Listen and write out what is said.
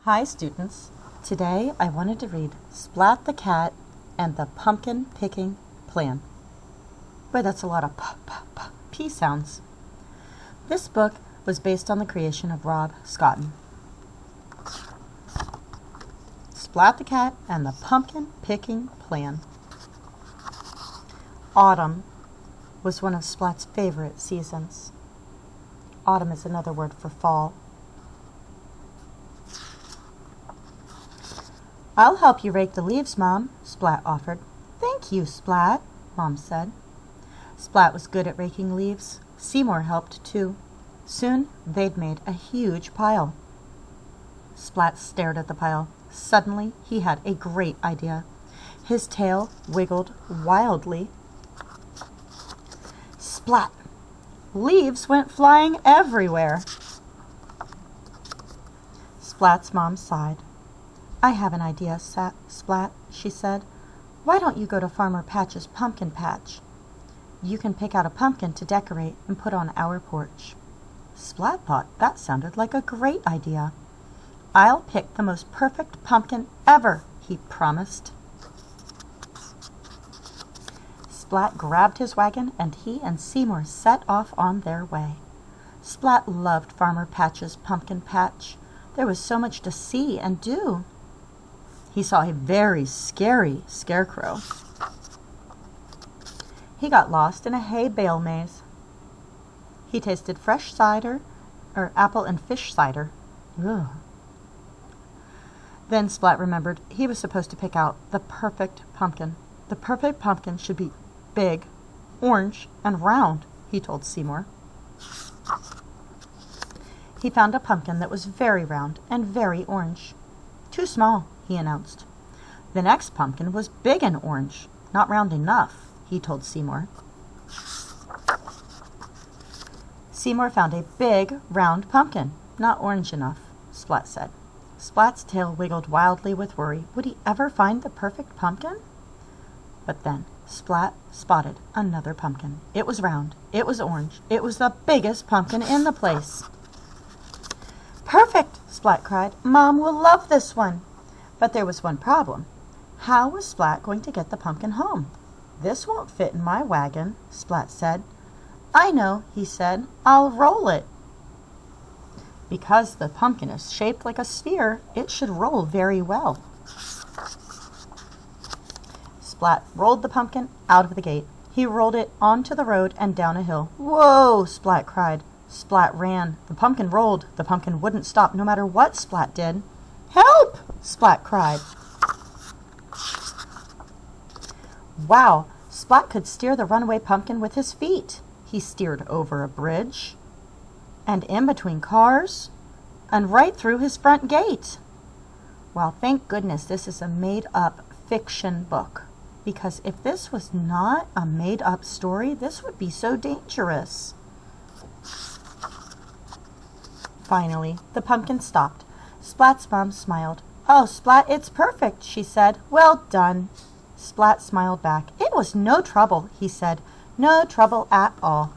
Hi students, today I wanted to read Splat the Cat and the Pumpkin Picking Plan. Boy, that's a lot of P sounds. This book was based on the creation of Rob Scotton. Splat the Cat and the Pumpkin Picking Plan. Autumn was one of Splat's favorite seasons. Autumn is another word for fall. "I'll help you rake the leaves, Mom," Splat offered. "Thank you, Splat," Mom said. Splat was good at raking leaves. Seymour helped too. Soon they'd made a huge pile. Splat stared at the pile. Suddenly he had a great idea. His tail wiggled wildly. Splat! Leaves went flying everywhere. Splat's mom sighed. "I have an idea, Splat," she said. "Why don't you go to Farmer Patch's pumpkin patch? You can pick out a pumpkin to decorate and put on our porch." Splat thought that sounded like a great idea. "I'll pick the most perfect pumpkin ever," he promised. Splat grabbed his wagon and he and Seymour set off on their way. Splat loved Farmer Patch's pumpkin patch. There was so much to see and do. He saw a very scary scarecrow. He got lost in a hay bale maze. He tasted fresh cider, or apple and fish cider. Ugh. Then Splat remembered he was supposed to pick out the perfect pumpkin. The perfect pumpkin should be big, orange, and round, he told Seymour. He found a pumpkin that was very round and very orange. "Too small," he announced. The next pumpkin was big and orange, not round enough, he told Seymour. Seymour found a big, round pumpkin, not orange enough, Splat said. Splat's tail wiggled wildly with worry. Would he ever find the perfect pumpkin? But then Splat spotted another pumpkin. It was round. It was orange. It was the biggest pumpkin in the place. "Perfect!" Splat cried. "Mom will love this one." But there was one problem. How was Splat going to get the pumpkin home? "This won't fit in my wagon," Splat said. "I know," he said. "I'll roll it." Because the pumpkin is shaped like a sphere, it should roll very well. Splat rolled the pumpkin out of the gate. He rolled it onto the road and down a hill. "Whoa!" Splat cried. Splat ran. The pumpkin rolled. The pumpkin wouldn't stop no matter what Splat did. "Help!" Splat cried. Wow! Splat could steer the runaway pumpkin with his feet. He steered over a bridge, and in between cars, and right through his front gate. Well, thank goodness this is a made-up fiction book, because if this was not a made-up story, this would be so dangerous. Finally, the pumpkin stopped. Splat's mom smiled. "Oh, Splat, it's perfect," she said. "Well done." Splat smiled back. "It was no trouble," he said. "No trouble at all."